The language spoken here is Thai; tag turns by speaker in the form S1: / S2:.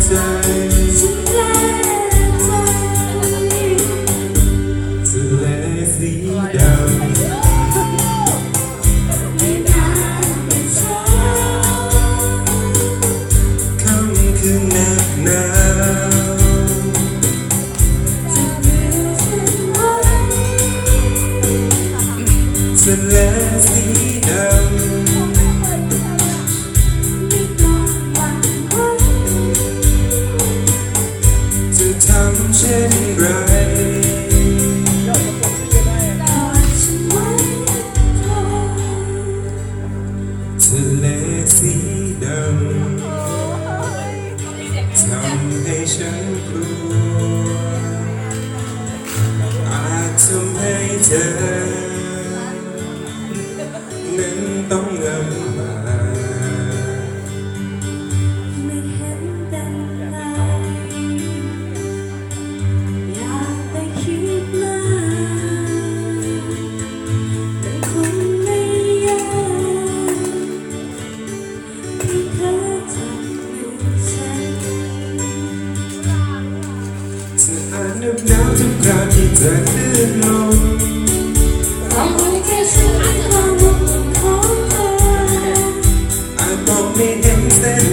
S1: ใจฉันแปลกใจทะเลสีดำไม่นานไม่ช้าค่ำคืนหนักหนาวจะดึงฉันไว้ทะเลสีดำทำเช่นไรทะเลสีดำทำให้ฉันกลัวอาจทำให้เธอนั้นต้องลำบากไม่เห็นเป็นไรอย่าไปคิดมากมันคงไม่ยากที่เธอจับมือฉันเธออาจเหน็บหนาวทุกคราวที่เธอคลื่นลมต้องรู้แค่ฉันความวุ่นของเธออาจมองไม่เห็นเส้น